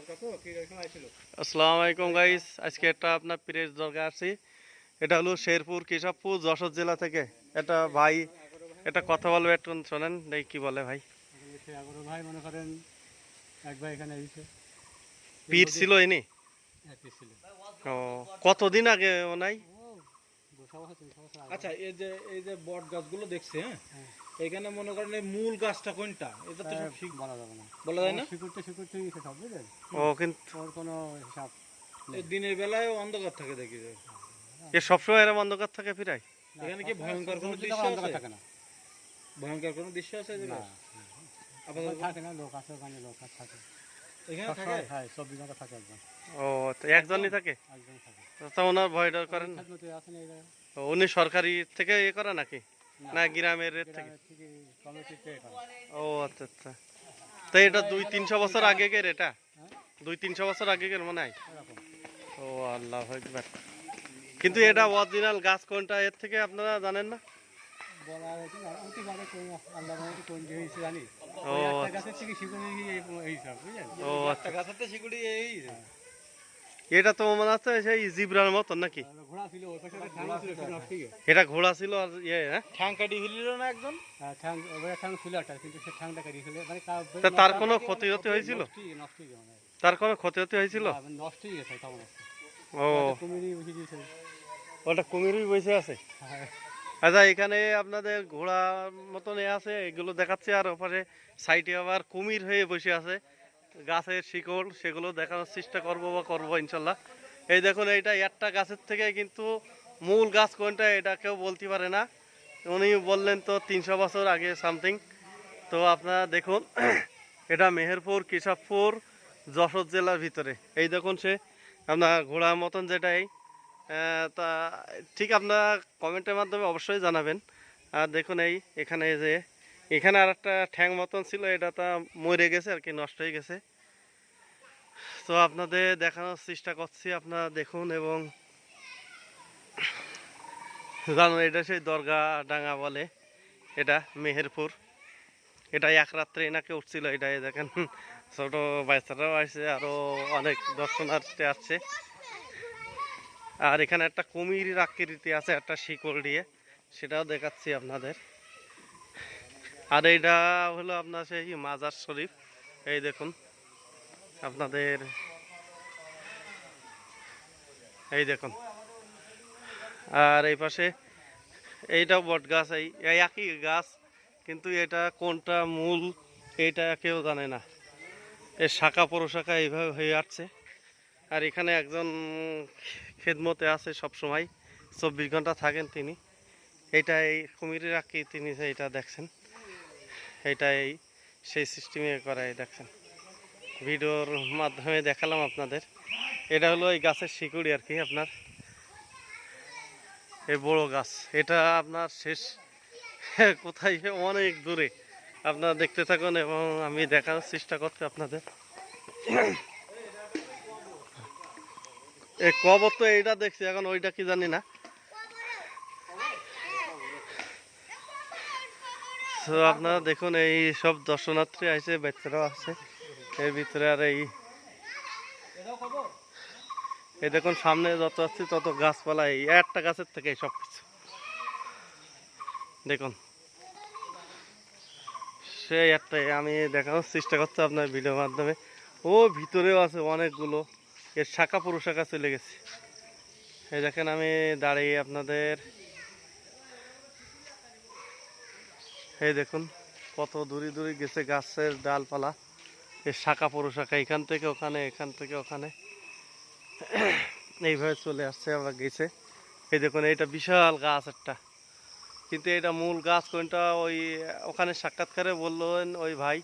আসসালামু আলাইকুম গাইস, আজকে একটা আপনার পীরের দরকার আছি। এটা হলো শেরপুর কেশবপুর যশোর জেলা থেকে। এটা ভাই এটা কথা বলবে, একটু শোনেন দেখি কি বলে ভাই। ভাই মনে করেন এক ভাই এখানে এসেছে, পীর ছিল ইনি? ও, কতদিন আগে ও নাই? আচ্ছা, এই যে বট গাছগুলো দেখছে, হ্যাঁ, এখানে মনে করেন এই মূল গাছটা কোনটা, এটা তো সব ঠিক বলা যাবে না, বলা যায় না। শিকড়তে সব বুঝলেন। ও, কিন্তু ওর কোনো হিসাব এই দিনের বেলায় অন্ধকার থাকে দেখি যে। এ সবসময় এরকম অন্ধকার থাকে ফিরাই? এখানে কি ভয়ঙ্কর কোনো দৃশ্য আছে? থাকে না, ভয়ঙ্কর কোনো দৃশ্য আছে যে? আপাতত থাকে না, লোক আছে ওখানে, লোক থাকে এখানে থাকে। হ্যাঁ, 24 ঘন্টা থাকে একজন। ও, তো একজনই থাকে? একজন থাকে। তা ওনার ভয় ডর করেন না? আছে না, এই জায়গায় ও, উনি সরকারি থেকে এ করে নাকি, না গ্রামের এর থেকে? থেকে কমিটিতে করে। ও আচ্ছা আচ্ছা। তো এটা 200-300 বছর আগেকার, এটা 200-300 বছর আগেকার মনে হয়। এরকম ও আল্লাহ আকবার। কিন্তু এটা অরিজিনাল গাছ কোনটা এর থেকে আপনারা জানেন না? বলা হয়েছে না, অতি ভাবে কোন আল্লাহর রহমতে কোন যে হয়েছে জানি। ও ওই একটা গাছের থেকে শিকড় নিয়ে এই সব বুঝলেন। ও একটা আচ্ছা, গাছের তো শিকুড়ি এই এটা তো মনে হচ্ছে সেই জিব্রার মতন নাকি? ঘোড়া ছিল, ওই পাশে একটা ঠ্যাং ছিল, সেটা নষ্ট হয়ে গেছে। এটা ঘোড়া ছিল আর ইয়ে, হ্যাঁ? ঠ্যাং কাটি ফেলিল না একজন। ঠ্যাং, ওই ঠ্যাং ছিল একটা, কিন্তু সে ঠ্যাংটা কেটে ফেলে মানে তা তার কোনো ক্ষতি হতে হয়েছিল? নষ্ট হয়ে গেছে, তার কোনো ক্ষতি হতে হয়েছিল? নষ্ট হয়ে গেছে তখন। ও, কুমিরই উঠে দিয়েছে। ওটা কুমিরই বসে আছে। হ্যাঁ, আচ্ছা, এখানে আপনাদের ঘোড়া মতন এ আছে, এগুলো দেখাচ্ছে, আর ওপারে সাইডে আবার কুমির হয়ে বসে আছে গাছের শিকড়, সেগুলো দেখানোর চেষ্টা করবো বা করবো ইনশাল্লাহ। এই দেখুন, এইটা একটা গাছের থেকে, কিন্তু মূল গাছ কোনটা এটা কেউ বলতে পারে না। উনি বললেন তো 300 বছর আগে সামথিং। তো আপনারা দেখুন, এটা মেহেরপুর কেশবপুর যশোর জেলার ভিতরে। এই দেখুন, সে আপনার ঘোড়ার মতন যেটাই, তা ঠিক আপনারা কমেন্টের মাধ্যমে অবশ্যই জানাবেন। আর দেখুন, এখানে যে এখানে আর একটা ঠ্যাং মতন ছিল, এটা তা মরে গেছে আর কি, নষ্ট হয়ে গেছে। তো আপনাদের দেখানোর চেষ্টা করছি, আপনারা দেখুন এবং জানুন। এটা সেই দরগা ডাঙ্গা বলে, এটা মেহেরপুর। এটা এক রাত্রে এনাকে উঠছিল, এটা দেখেন ছোট বাচ্চারাও আসছে, আরো অনেক দর্শনার্থী আসছে। আর এখানে একটা কুমির আকৃতি আছে একটা শিকড় দিয়ে, সেটাও দেখাচ্ছি আপনাদের। আর এইটা হলো আপনার সেই মাজার শরীফ। এই দেখুন আপনাদের, এই দেখুন। আর এই পাশে এইটাও বট গাছ, এই একই গাছ, কিন্তু এটা কোনটা মূল এইটা কেউ জানে না। এর শাখা প্রশাখা এইভাবে হয়ে আসছে। আর এখানে একজন খেদমতে আছে সব সময়, 24 ঘন্টা থাকেন তিনি। এইটা এই কুমিরের আঁকি তিনি এইটা দেখছেন, এইটাই সেই সিস্টেমে করাই দেখছেন। ভিডিওর মাধ্যমে দেখালাম আপনাদের। এটা হলো এই গাছের শিকড়ি আর কি, আপনার এই বড় গাছ। এটা আপনার শেষ কোথায়, অনেক দূরে। আপনারা দেখতে থাকুন এবং আমি দেখানোর চেষ্টা করছি আপনাদের। এই কবর তো এইটা দেখছি, এখন ওইটা কি জানি না। তো আপনারা দেখুন, এই সব দর্শনার্থী আছে, বাচ্চারাও আছে এর ভিতরে। আর এই দেখুন, সামনে যত আসছে তত গাছপালা, এই একটা গাছের থেকে সব কিছু দেখুন। সেই একটাই আমি দেখানোর চেষ্টা করছি আপনার ভিডিওর মাধ্যমে। ও ভিতরেও আছে অনেকগুলো, এর শাখা প্রশাখা চলে গেছে। এই দেখেন, আমি দাঁড়িয়ে আপনাদের, এই দেখুন কত দূরে দূরে গেছে গাছের ডালপালা, এর শাখা প্রশাখা এখান থেকে ওখানে, এখান থেকে ওখানে এইভাবে চলে আসছে আবার গেছে। এই দেখুন, এইটা বিশাল গাছ একটা, কিন্তু এটা মূল গাছ কোনটা ওই ওখানে সাক্ষাৎকারে বললেন ওই ভাই,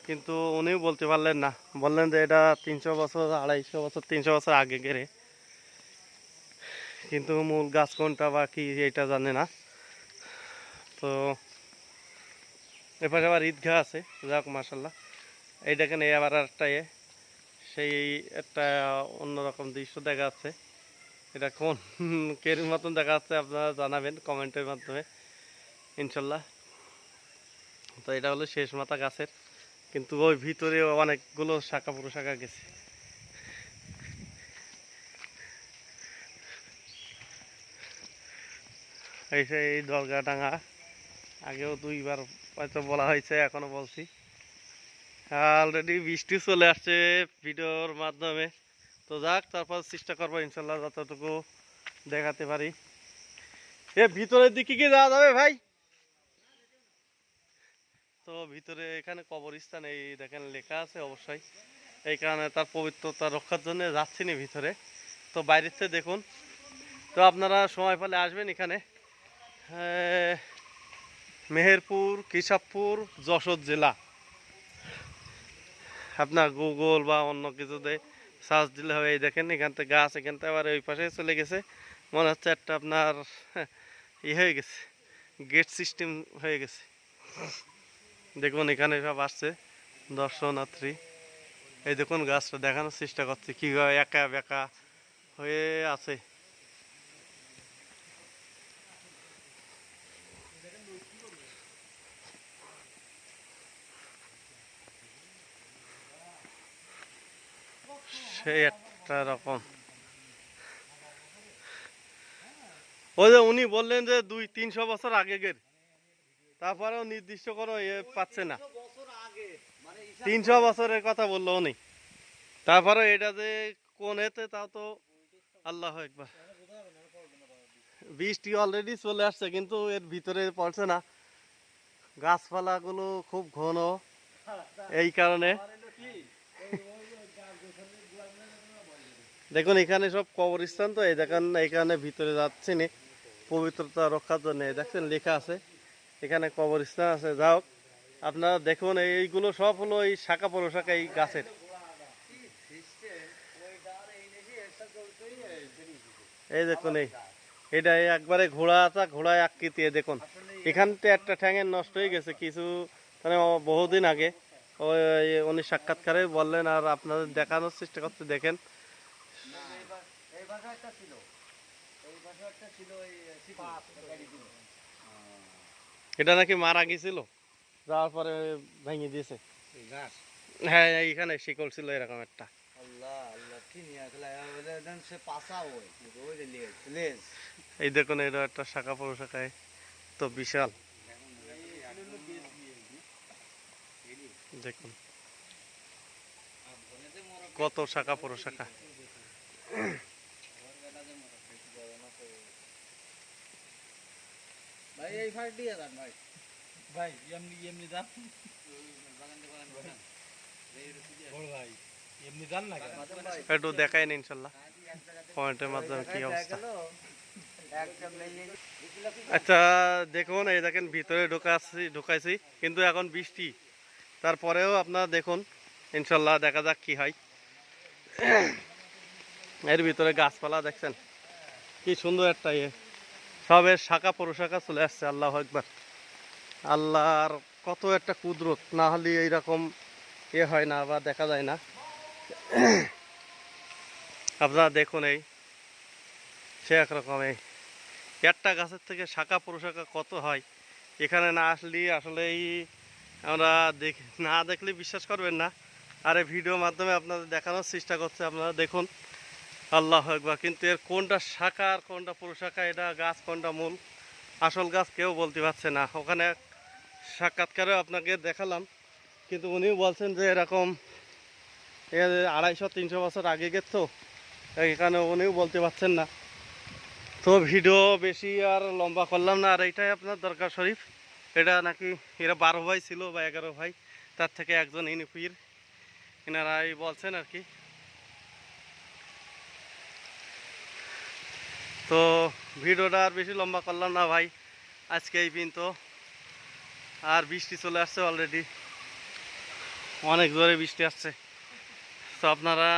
কিন্তু উনিও বলতে পারলেন না। বললেন যে এটা 300 বছর, 250 বছর, 300 বছর আগে গেরে, কিন্তু মূল গাছ কোনটা বা কি এটা জানে না। তো এপাশে আবার ঈদগাহ আছে, যাক মাসাল্লাহ। এই দেখেন, এই আবার একটা সেই একটা অন্যরকম দৃশ্য দেখা যাচ্ছে। এটা কোন কের মতন দেখা যাচ্ছে আপনারা জানাবেন কমেন্টের মাধ্যমে ইনশাল্লাহ। তো এটা হলো শেষ মাথা গাছের, কিন্তু ওই ভিতরে অনেকগুলো শাখা প্রশাখা গেছে। হয়েছে এই দরগাডাঙ্গা। আগেও 2বার হয়তো বলা হয়েছে, এখনো বলছি। অলরেডি বৃষ্টি চলে আসছে ভিডিওর মাধ্যমে। তো যাক, তারপর চেষ্টা করবো ইনশাল্লাহ যতটুকু দেখাতে পারি। ভিতরের দিকে কি যাওয়া যাবে ভাই? তো ভিতরে এখানে কবরস্থান এই দেখেন লেখা আছে অবশ্যই, এই কারণে তার পবিত্রতা রক্ষার জন্য যাচ্ছি না ভিতরে। তো বাইরের থেকে দেখুন। তো আপনারা সময় পেলে আসবেন এখানে। মেহেরপুর, কেশবপুর, যশোর জেলা। আপনার গুগল বা অন্য কিছুতে সার্চ দিলে হবে। এই দেখেন এখান থেকে গাছ, এখান থেকে আবার ওই পাশে চলে গেছে। মনে হচ্ছে একটা আপনার হয়ে গেছে, গেট সিস্টেম হয়ে গেছে। দেখুন এখানে সব আসছে দর্শনার্থী। এই দেখুন গাছটা দেখানোর চেষ্টা করছে কীভাবে একা বেঁকা হয়ে আছে। সেই একটা রকম। ওই যে উনি বললেন যে 200-300 বছর আগের, তারপরেও নির্দিষ্ট কোনো পাচ্ছে না। 300 বছরের কথা বললো উনি, তারপরে এটা যে কোন এতে তাও তো আল্লাহ একবার। বৃষ্টি অলরেডি চলে আসছে কিন্তু এর ভিতরে পড়ছে না, গাছপালাগুলো খুব ঘন, এই কারণে। দেখুন এখানে সব কবরস্থান, তো এই দেখেন এখানে ভিতরে যাচ্ছে না পবিত্রতা রক্ষার জন্য। দেখছেন লেখা আছে এখানে কবরস্থান আছে। যাও আপনারা দেখুন, এইগুলো সব হলো এই শাখা প্রশাখা এই গাছের। এই দেখুন এটা একবারে ঘোড়ায় আকৃতি। দেখুন এখানতে একটা ঠ্যাঙের নষ্ট হয়ে গেছে কিছু, মানে বহুদিন আগে ওই উনি সাক্ষাৎকারে বললেন, আর আপনাদের দেখানোর চেষ্টা করতে। দেখেন এটা নাকি মারা গেছিল, যাওয়ার পরে ভেঙে দিয়েছে। হ্যাঁ এইখানে শিকল ছিল এরকম একটা। এই দেখুন এটা একটা শাখা প্রশাখায় তো বিশাল। দেখুন কত শাখা প্রশাখা। ভাই এই ফাইট দিয়ে যান ভাই। ভাই এমনি এমনি যান বড় ভাই, এমনি যান না কেন? একটু দেখাই না ইনশাল্লাহ পয়েন্টের মাধ্যমে কি অবস্থা। আচ্ছা দেখুন এই দেখেন ভিতরে ঢুকাইছি কিন্তু এখন বৃষ্টি, তারপরেও আপনারা দেখুন ইনশাল্লাহ দেখা যাক কি হয়। এর ভিতরে গাছপালা দেখছেন কি সুন্দর একটা সবের শাখা প্রশাখা চলে আসছে। আল্লাহ একবার, আল্লাহর কত একটা কুদরত, না হলে এইরকম হয় না বা দেখা যায় না। আপনারা দেখুন সে একরকম একটা গাছের থেকে শাখা প্রশাখা কত হয়, এখানে না আসলে আসলে আমরা না দেখলে বিশ্বাস করবেন না। আর এই ভিডিওর মাধ্যমে আপনাদের দেখানোর চেষ্টা করছে, আপনারা দেখুন। আল্লাহ একবার, কিন্তু এর কোনটা শাখা আর কোনটা প্রশাখা, এটা গাছ কোনটা মূল আসল গাছ কেউ বলতে পারছে না। ওখানে সাক্ষাৎকারে আপনাকে দেখালাম, কিন্তু উনিও বলছেন যে এরকম 250-300 বছর আগের, তো এখানে উনিও বলতে পারছেন না। তো ভিডিও বেশি আর লম্বা করলাম না। আর এইটাই আপনার দরকার শরীফ, এটা নাকি এরা 12 ভাই ছিল বা 11 ভাই, তার থেকে একজন ইনি পীর, এনারাই বলছেন আর কি। তো ভিডিওটা আর বেশি লম্বা করলাম না ভাই, আজকে এই পর্যন্ত। আর বৃষ্টি চলে আসছে অলরেডি, অনেক জোরে বৃষ্টি আসছে। তো আপনারা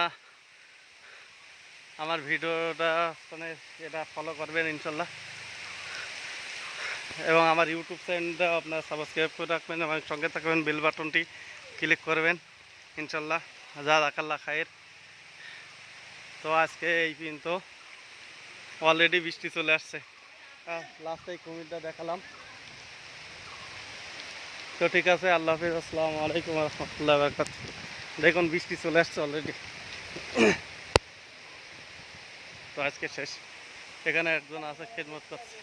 আমার ভিডিওটা মানে এটা ফলো করবেন ইনশাল্লাহ, এবং আমার ইউটিউব চ্যানেলটা আপনারা সাবস্ক্রাইব করে রাখবেন এবং সঙ্গে থাকবেন, বেল বাটনটি ক্লিক করবেন ইনশাল্লাহ। জাযাকাল্লাহ খায়ের। তো আজকে এই পর্যন্ত, অলরেডি বৃষ্টি চলে আসছে। লাস্টে কুমিরটা দেখালাম। তো ঠিক আছে, আল্লাহ হাফিজ, আসসালামু আলাইকুম রহমতুল্লাহ বারাকাতুহু। দেখুন বৃষ্টি চলে আসছে অলরেডি। তো আজকে শেষ, এখানে একজন আছে খেদমত করছে।